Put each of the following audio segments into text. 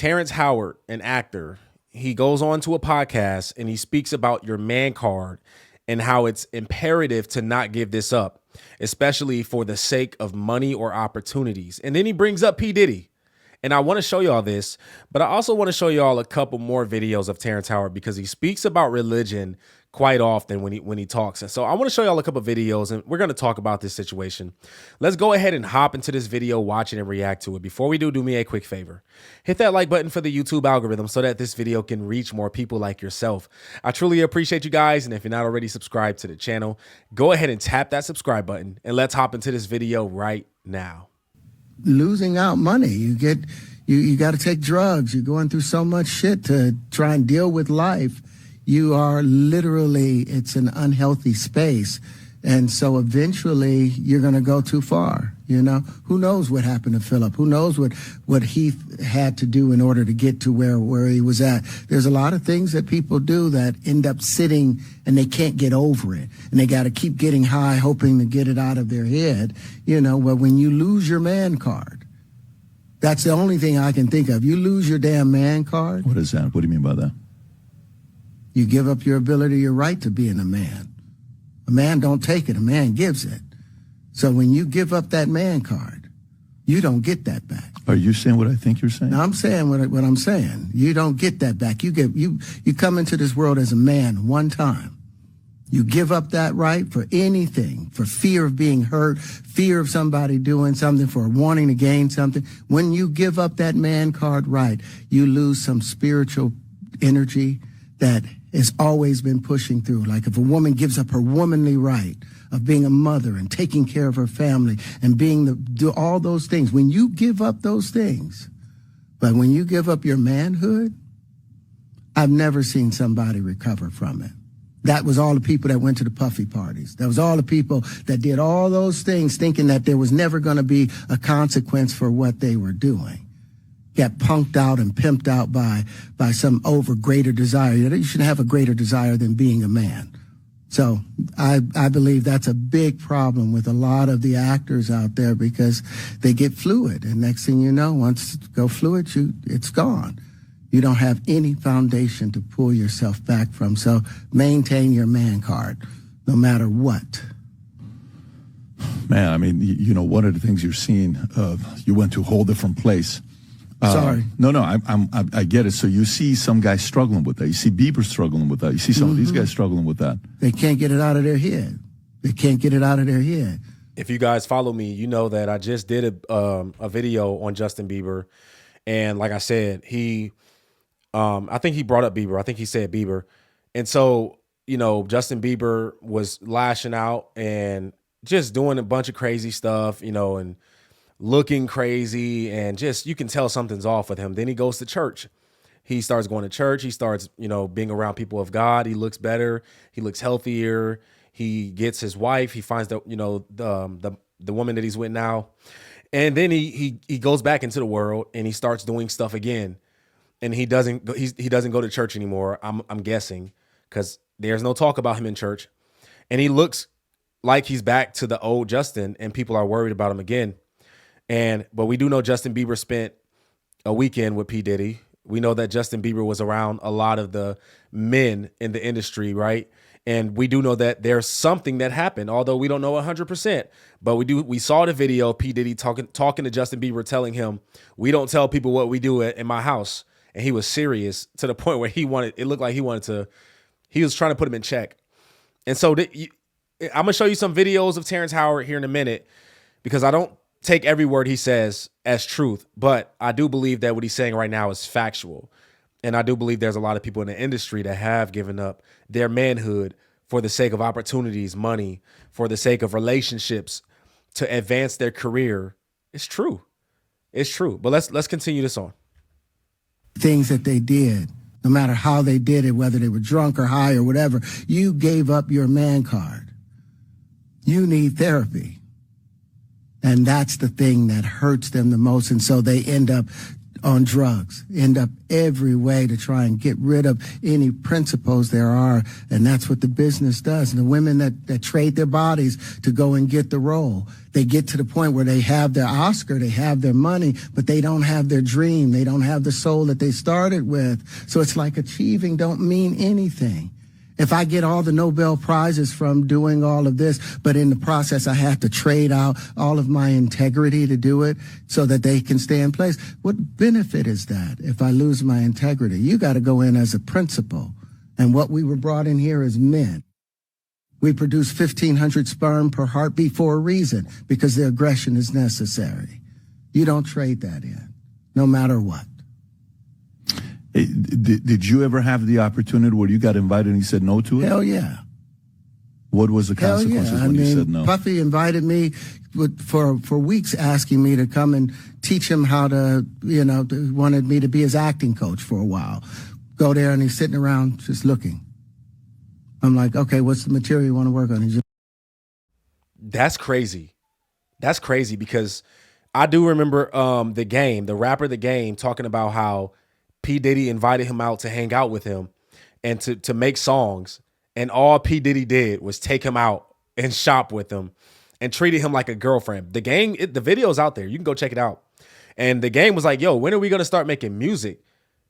Terrence Howard, an actor, he goes on to a podcast and he speaks about your man card and how it's imperative to not give this up, especially for the sake of money or opportunities. And then he brings up P. Diddy. And I want to show y'all this, but I also want to show y'all a couple more videos of Terrence Howard because he speaks about religion quite often when he talks. And so I want to show y'all a couple videos and we're going to talk about this situation. Let's go ahead and hop into this video, watch it and react to it. Before we do me a quick favor. Hit that like button for the YouTube algorithm so that this video can reach more people like yourself. I truly appreciate you guys. And if you're not already subscribed to the channel, go ahead and tap that subscribe button and let's hop into this video right now. Losing out money. You got to take drugs. You're going through so much shit to try and deal with life. You are literally, it's an unhealthy space. And so eventually you're going to go too far. You know, who knows what happened to Philip? Who knows what he had to do in order to get to where he was at? There's a lot of things that people do that end up sitting and they can't get over it. And they got to keep getting high, hoping to get it out of their head. You know, well, when you lose your man card, that's the only thing I can think of. You lose your damn man card. What is that? What do you mean by that? You give up your ability, your right to being a man. A man don't take it, a man gives it. So when you give up that man card, you don't get that back. Are you saying what I think you're saying? No, I'm saying what I'm saying. You don't get that back. You come into this world as a man one time. You give up that right for anything, for fear of being hurt, fear of somebody doing something, for wanting to gain something. When you give up that man card right, you lose some spiritual energy that has always been pushing through. Like if a woman gives up her womanly right of being a mother and taking care of her family and do all those things, when you give up those things, but when you give up your manhood, I've never seen somebody recover from it. That was all the people that went to the puffy parties. That was all the people that did all those things thinking that there was never going to be a consequence for what they were doing. Got punked out and pimped out by some greater desire. You shouldn't have a greater desire than being a man. So I believe that's a big problem with a lot of the actors out there because they get fluid. And next thing you know, once you go fluid, it's gone. You don't have any foundation to pull yourself back from. So maintain your man card, no matter what. Man, I mean, you know, one of the things you're seeing, you went to a whole different place. Sorry. No, I get it. So you see some guys struggling with that. You see Bieber struggling with that. You see some of these guys struggling with that. They can't get it out of their head. They can't get it out of their head. If you guys follow me, you know that I just did a video on Justin Bieber. And like I said, I think he brought up Bieber. I think he said Bieber. And so, you know, Justin Bieber was lashing out and just doing a bunch of crazy stuff, you know, and looking crazy, and just, you can tell something's off with him. Then he goes to church. He starts going to church. He starts, you know, being around people of God. He looks better. He looks healthier. He gets his wife. He finds the, you know, the woman that he's with now. And then he goes back into the world and he starts doing stuff again. And he doesn't go to church anymore. I'm guessing, because there's no talk about him in church. And he looks like he's back to the old Justin, and people are worried about him again. But we do know Justin Bieber spent a weekend with P. Diddy. We know that Justin Bieber was around a lot of the men in the industry, right? And we do know that there's something that happened, although we don't know 100%. But we saw the video of P. Diddy talking to Justin Bieber, telling him, "We don't tell people what we do in my house." And he was serious to the point where it looked like he was trying to put him in check. And so I'm going to show you some videos of Terrence Howard here in a minute, because I don't take every word he says as truth, but I do believe that what he's saying right now is factual. And I do believe there's a lot of people in the industry that have given up their manhood for the sake of opportunities, money, for the sake of relationships, to advance their career. It's true. It's true. But let's continue this on. Things that they did, no matter how they did it, whether they were drunk or high or whatever, you gave up your man card. You need therapy. And that's the thing that hurts them the most. And so they end up on drugs, end up every way to try and get rid of any principles there are. And that's what the business does. And the women that trade their bodies to go and get the role, they get to the point where they have their Oscar, they have their money, but they don't have their dream. They don't have the soul that they started with. So it's like achieving don't mean anything. If I get all the Nobel Prizes from doing all of this, but in the process I have to trade out all of my integrity to do it so that they can stay in place, what benefit is that if I lose my integrity? You got to go in as a principal. And what we were brought in here as men. We produce 1,500 sperm per heartbeat for a reason, because the aggression is necessary. You don't trade that in, no matter what. Hey, did you ever have the opportunity where you got invited and you said no to it? Hell yeah. What was the consequences when you said no? Puffy invited me for weeks, asking me to come and teach him how to, wanted me to be his acting coach for a while. Go there and he's sitting around just looking. I'm like, okay, what's the material you want to work on? He's just... That's crazy. That's crazy, because I do remember the rapper The Game, talking about how P. Diddy invited him out to hang out with him and to make songs. And all P. Diddy did was take him out and shop with him and treated him like a girlfriend. The Game, the video's out there. You can go check it out. And The Game was like, yo, when are we going to start making music?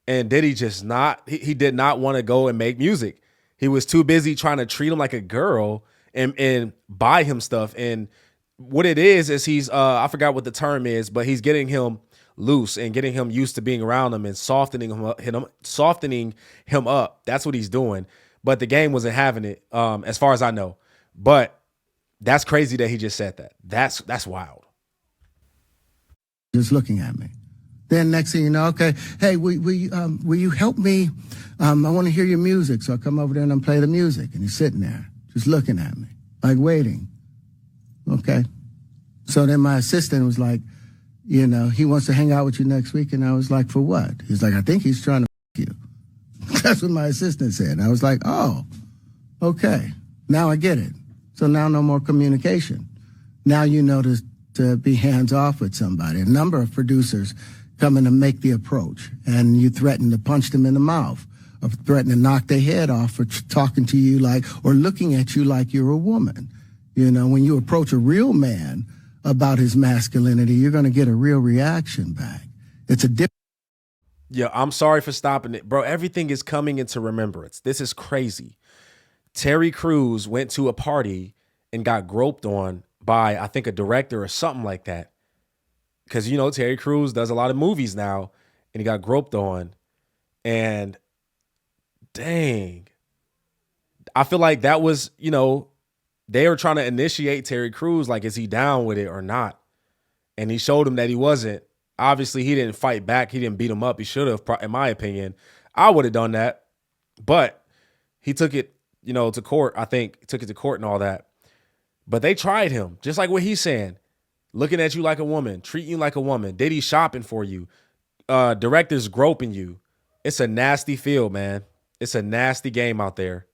And Diddy just he did not want to go and make music. He was too busy trying to treat him like a girl and buy him stuff. And what it is he's, I forgot what the term is, but he's getting him loose and getting him used to being around him and softening him up. That's what he's doing. But The Game wasn't having it, as far as I know. But that's crazy that he just said that. That's wild. Just looking at me. Then next thing you know, okay, hey, will you help me? I want to hear your music. So I come over there and I play the music. And he's sitting there just looking at me, like waiting. Okay. So then my assistant was like, he wants to hang out with you next week. And I was like, for what? He's like, I think he's trying to f*** you. That's what my assistant said. And I was like, oh, okay. Now I get it. So now no more communication. Now you know to be hands off with somebody. A number of producers come in to make the approach, and you threaten to punch them in the mouth or threaten to knock their head off for talking to you or looking at you like you're a woman. When you approach a real man about his masculinity, you're going to get a real reaction back. It's a different. Yeah, I'm sorry for stopping it. Bro, everything is coming into remembrance. This is crazy. Terry Crews went to a party and got groped on by, I think, a director or something like that. Because, Terry Crews does a lot of movies now, and he got groped on. And dang, I feel like that was, they were trying to initiate Terry Crews, like, is he down with it or not? And he showed him that he wasn't. Obviously, he didn't fight back. He didn't beat him up. He should have, in my opinion. I would have done that. But he took it, to court. I think took it to court and all that. But they tried him, just like what he's saying. Looking at you like a woman, treating you like a woman. Diddy shopping for you. Directors groping you. It's a nasty field, man. It's a nasty game out there.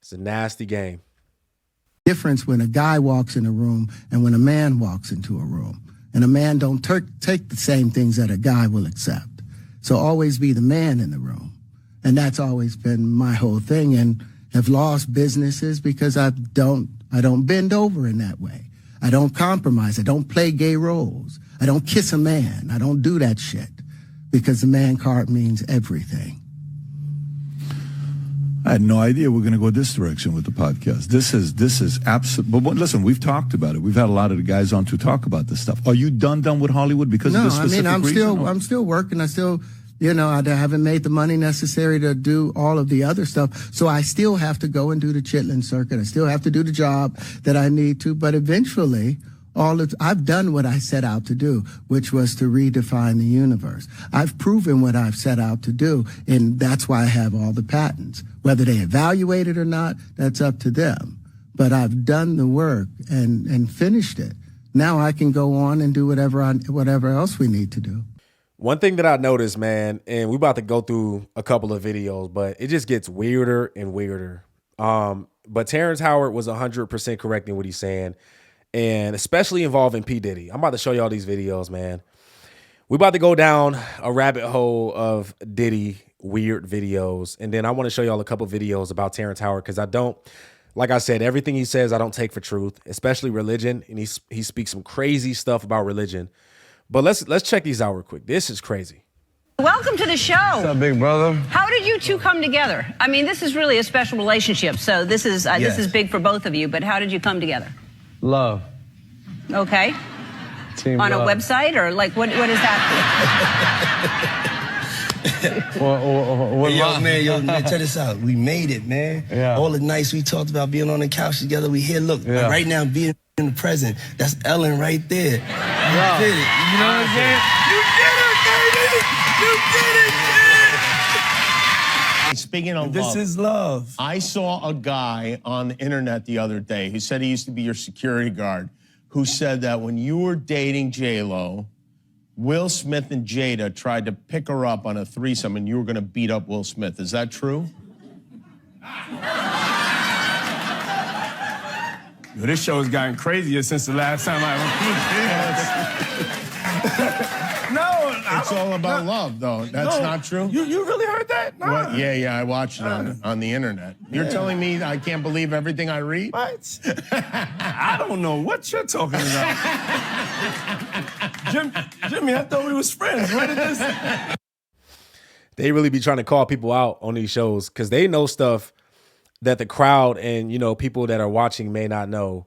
It's a nasty game. Difference when a guy walks in a room and when a man walks into a room. And a man don't take the same things that a guy will accept. So always be the man in the room. And that's always been my whole thing, and have lost businesses because I don't bend over in that way. I don't compromise. I don't play gay roles. I don't kiss a man. I don't do that shit because the man card means everything. I had no idea we're going to go this direction with the podcast. This is absolute. But listen, we've talked about it. We've had a lot of the guys on to talk about this stuff. Are you done with Hollywood because of this specific reason? I'm still working. I still, I haven't made the money necessary to do all of the other stuff. So I still have to go and do the Chitlin circuit. I still have to do the job that I need to. But eventually, I've done what I set out to do, which was to redefine the universe. I've proven what I've set out to do, and that's why I have all the patents. Whether they evaluate it or not, that's up to them. But I've done the work and finished it. Now I can go on and do whatever else we need to do. One thing that I noticed, man, and we're about to go through a couple of videos, but it just gets weirder and weirder. But Terrence Howard was 100% correct in what he's saying, and especially involving P. Diddy. I'm about to show y'all these videos, man. We about to go down a rabbit hole of Diddy weird videos, and then I want to show y'all a couple videos about Terrence Howard because I don't, like I said, everything he says I don't take for truth, especially religion, and he speaks some crazy stuff about religion. But let's check these out real quick. This is crazy. Welcome to the show. What's up, big brother? How did you two come together? I mean, this is really a special relationship, so this is big for both of you. But how did you come together? Love. Okay. Team On love. a website or like what is that? Yo, man, check this out. We made it, man. Yeah. All the nights we talked about being on the couch together, we here. Look, Yeah. right now, being in the present. That's Ellen right there. You did it. You know what I'm saying? You did it, baby! You did it, man! Speaking of This love, is love. I saw a guy on the internet the other day who said he used to be your security guard, who said that when you were dating J-Lo, Will Smith and Jada tried to pick her up on a threesome and you were going to beat up Will Smith. Is that true? This show has gotten crazier since the last time I No, It's all about love, though. That's not true? You really heard that? No. What? Yeah, I watched it on the internet. You're telling me I can't believe everything I read? What? I don't know what you're talking about. Jimmy, I thought we was friends. Where did this? They really be trying to call people out on these shows because they know stuff that the crowd and, people that are watching may not know.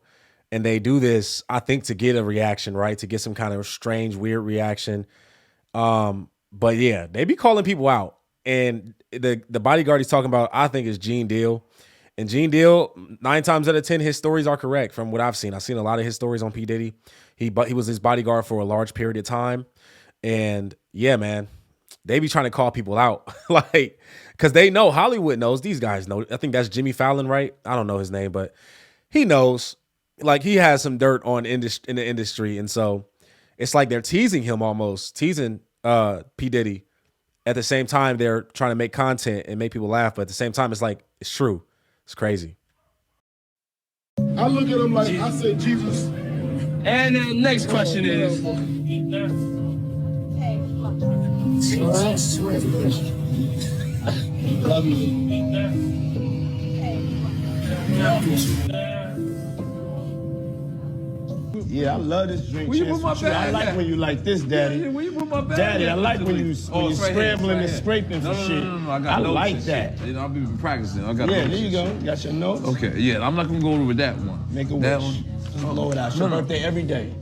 And they do this, I think, to get a reaction, right? To get some kind of strange, weird reaction. But yeah, they be calling people out. And the bodyguard he's talking about, I think, is Gene Deal. And Gene Deal, 9 times out of 10, his stories are correct from what I've seen. I've seen a lot of his stories on P. Diddy. He was his bodyguard for a large period of time. And yeah, man, they be trying to call people out. Like, because they know, Hollywood knows, these guys know. I think that's Jimmy Fallon, right? I don't know his name, but he knows. Like, he has some dirt in the industry. And so it's like they're teasing him almost, teasing P. Diddy. At the same time, they're trying to make content and make people laugh. But at the same time, it's like, it's true. It's crazy. I look at him like, I say, Jesus. And the next question is. Love you. Yeah, I love this drink. Will you put my bag I like back? when you like this, Daddy. Yeah, will you put my bag Daddy, back? I like when you Oh, it's right here, scrambling it's and right scraping for shit. No, I got notes like and that. shit. I've been practicing. I got Yeah, notes there you and go. shit. Got your notes? Okay, yeah, I'm not gonna go over with that one. Make a That wish. one. Just blow it out. It's your birthday every day.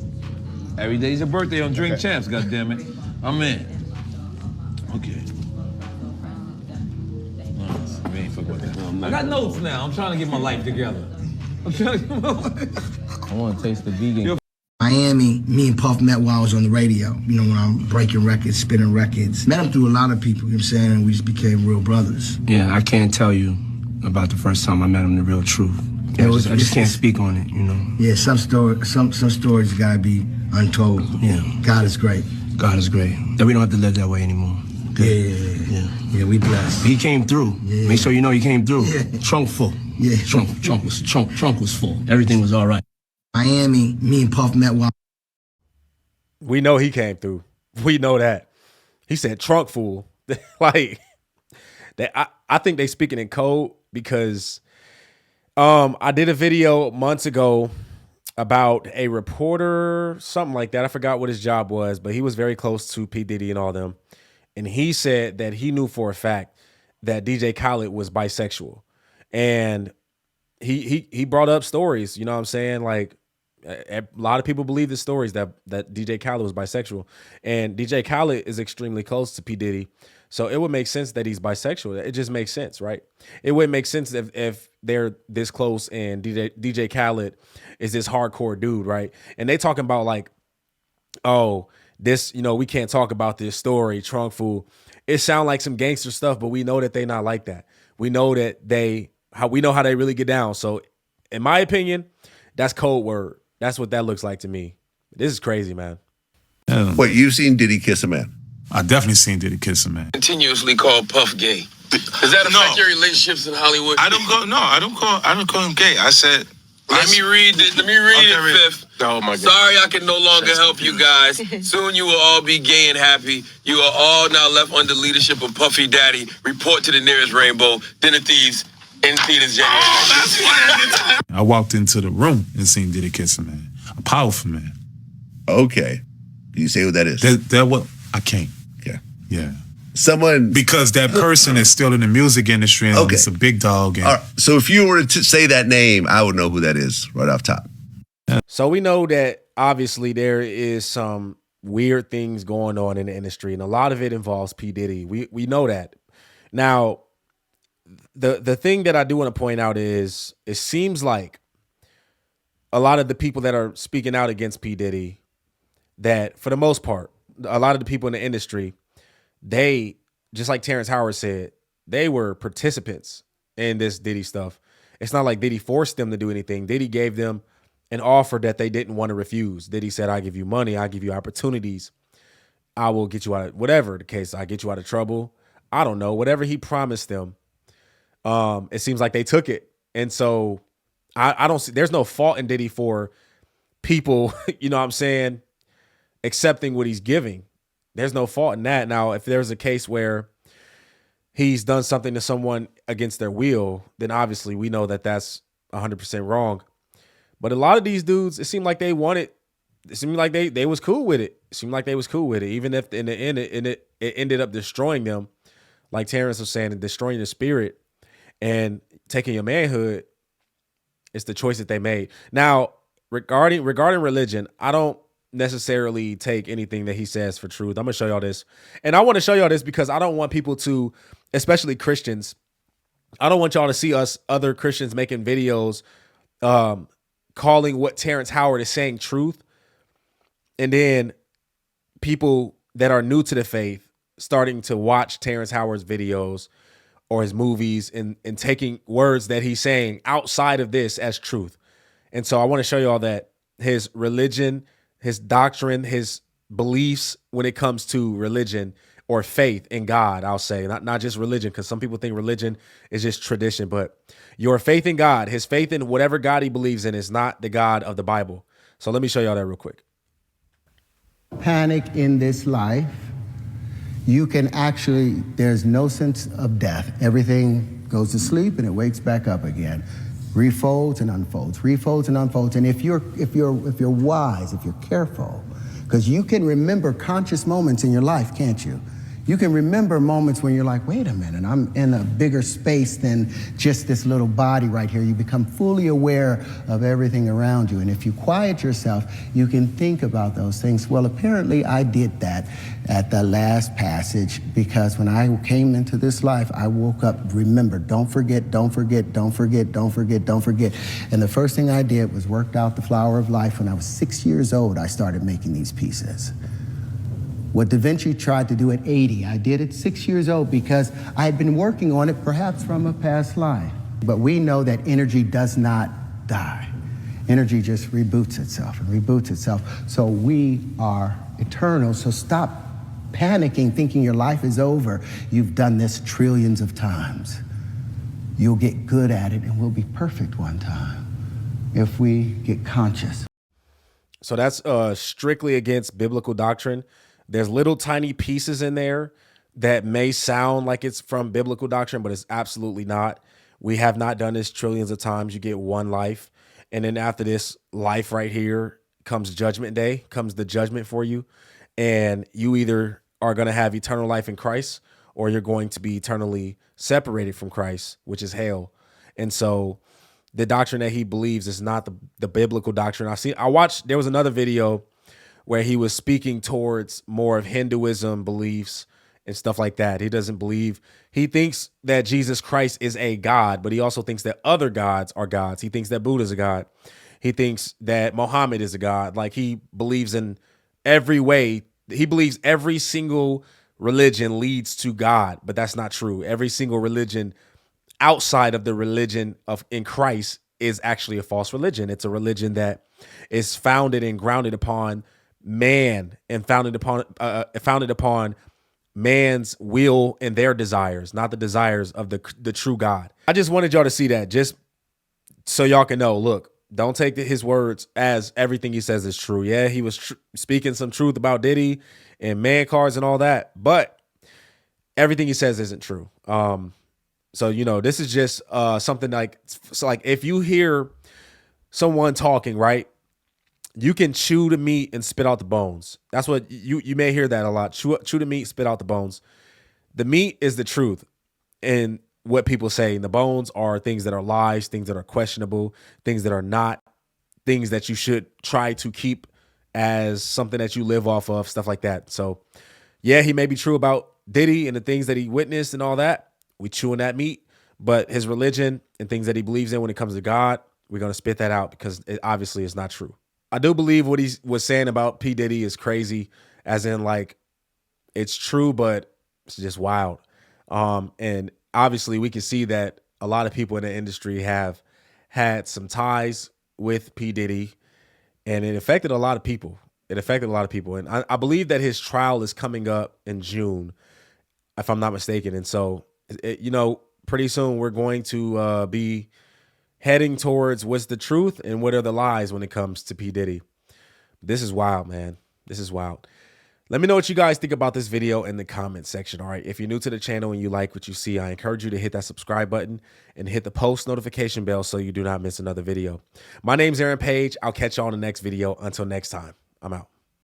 Every day's your birthday on Drink Champs, goddammit. I'm in. Okay. We ain't fucking with that. I got notes now. I'm trying to get my life together. I'm trying to get my life. I want to taste the vegan. Miami, me and Puff met while I was on the radio, when I'm breaking records, spinning records. Met him through a lot of people, you know what I'm saying, and we just became real brothers. Yeah, I can't tell you about the first time I met him, the real truth. I just can't speak on it, Yeah, some stories gotta be untold. Yeah. God is great. God is great. That we don't have to live that way anymore. Yeah, we blessed. He came through. Yeah. Make sure you know he came through. Yeah. Trunk full. Yeah. Trunk was full. Everything was all right. Miami, me and Puff met while We know he came through. We know that. He said trunk full. Like, I think they speaking in code because I did a video months ago about a reporter, something like that. I forgot what his job was, but he was very close to P. Diddy and all them. And he said that he knew for a fact that DJ Khaled was bisexual. And he brought up stories, you know what I'm saying? Like, a lot of people believe the stories that DJ Khaled was bisexual. And DJ Khaled is extremely close to P. Diddy. So it would make sense that he's bisexual. It just makes sense, right? It wouldn't make sense if they're this close and DJ Khaled is this hardcore dude, right? And they talking about like, oh, this, we can't talk about this story, Trunk Fool. It sound like some gangster stuff, but we know that they not like that. We know that we know how they really get down. So in my opinion, that's code word. That's what that looks like to me. This is crazy, man. What, you've seen Diddy kiss a man? I definitely seen Diddy kiss a man. Continuously called Puff gay. Does that affect your relationships in Hollywood? I don't call him gay. I said Let me read it, Fifth. Oh my God. Sorry I can no longer help you guys. Soon you will all be gay and happy. You are all now left under leadership of Puffy Daddy. Report to the nearest rainbow. Dinner Thieves in theaters January. I walked into the room and seen Diddy kiss a man. A powerful man. Okay. Can you say who that is? That what I can't. Okay. Yeah. Someone, because that person is still in the music industry and it's a big dog. And all right. So if you were to say that name, I would know who that is right off top. So we know that obviously there is some weird things going on in the industry, and a lot of it involves P. Diddy. We know that. Now, the thing that I do want to point out is it seems like a lot of the people that are speaking out against P. Diddy, that for the most part, a lot of the people in the industry, they, just like Terrence Howard said, they were participants in this Diddy stuff. It's not like Diddy forced them to do anything. Diddy gave them an offer that they didn't want to refuse. Diddy said, I give you money, I give you opportunities, I will get you out of whatever the case, I get you out of trouble. I don't know, whatever he promised them. It seems like they took it. And so I don't see, there's no fault in Diddy for people, you know what I'm saying, accepting what he's giving. There's no fault in that. Now, if there's a case where he's done something to someone against their will, then obviously we know that that's 100% wrong. But a lot of these dudes, it seemed like they wanted, it seemed like they was cool with it. It seemed like they was cool with it, even if in the end it ended up destroying them, like Terrence was saying, and destroying their spirit and taking your manhood. It's the choice that they made. Now, regarding religion, I don't necessarily take anything that he says for truth. I'm gonna show y'all this, and I want to show y'all this because I don't want people to, especially Christians, I don't want y'all to see us other Christians making videos calling what Terrence Howard is saying truth, and then people that are new to the faith starting to watch Terrence Howard's videos or his movies and taking words that he's saying outside of this as truth. And so I want to show y'all that his religion, his doctrine, his beliefs when it comes to religion or faith in God, I'll say, not just religion, because some people think religion is just tradition, but your faith in God, his faith in whatever God he believes in is not the God of the Bible. So let me show y'all that real quick. Panic in this life, you can actually, there's no sense of death. Everything goes to sleep and it wakes back up again. Refolds and unfolds, refolds and unfolds. And if you're wise, if you're careful, because you can remember conscious moments in your life, can't you? You can remember moments when you're like, wait a minute, I'm in a bigger space than just this little body right here. You become fully aware of everything around you. And if you quiet yourself, you can think about those things. Well, apparently I did that at the last passage, because when I came into this life, I woke up, remember, don't forget, don't forget, don't forget, don't forget, don't forget. And the first thing I did was worked out the flower of life. When I was 6 years old, I started making these pieces. What Da Vinci tried to do at 80, I did at 6 years old because I had been working on it perhaps from a past life. But we know that energy does not die. Energy just reboots itself and reboots itself. So we are eternal, so stop panicking, thinking your life is over. You've done this trillions of times. You'll get good at it and we'll be perfect one time if we get conscious. So that's strictly against biblical doctrine. There's little tiny pieces in there that may sound like it's from biblical doctrine, but it's absolutely not. We have not done this trillions of times. You get one life. And then after this life right here comes judgment day, comes the judgment for you. And you either are going to have eternal life in Christ or you're going to be eternally separated from Christ, which is hell. And so the doctrine that he believes is not the biblical doctrine. There was another video where he was speaking towards more of Hinduism beliefs and stuff like that. He doesn't believe, he thinks that Jesus Christ is a God, but he also thinks that other gods are gods. He thinks that Buddha is a God. He thinks that Muhammad is a God. Like, he believes in every way. He believes every single religion leads to God, but that's not true. Every single religion outside of the religion in Christ is actually a false religion. It's a religion that is founded and grounded upon man and founded upon man's will and their desires, not the desires of the true God. I just wanted y'all to see that, just so y'all can know, look, Don't take his words as everything he says is true. Yeah, he was speaking some truth about Diddy and man cards and all that, but everything he says isn't true. So, you know, this is just something like, so like if you hear someone talking, right, you can chew the meat and spit out the bones. That's what you may hear that a lot. Chew the meat, spit out the bones. The meat is the truth and what people say. And the bones are things that are lies, things that are questionable, things that are not, things that you should try to keep as something that you live off of, stuff like that. So, yeah, he may be true about Diddy and the things that he witnessed and all that. We chewing that meat, but his religion and things that he believes in when it comes to God, we're going to spit that out because it obviously is not true. I do believe what he was saying about P. Diddy is crazy, as in like it's true, but it's just wild. And obviously we can see that a lot of people in the industry have had some ties with P. Diddy, and it affected a lot of people. And I believe that his trial is coming up in June, if I'm not mistaken. And so, you know, pretty soon we're going to be heading towards what's the truth and what are the lies when it comes to P. Diddy. This is wild, man. This is wild. Let me know what you guys think about this video in the comment section. All right. If you're new to the channel and you like what you see, I encourage you to hit that subscribe button and hit the post notification bell so you do not miss another video. My name's Aaron Page. I'll catch you on the next video. Until next time, I'm out.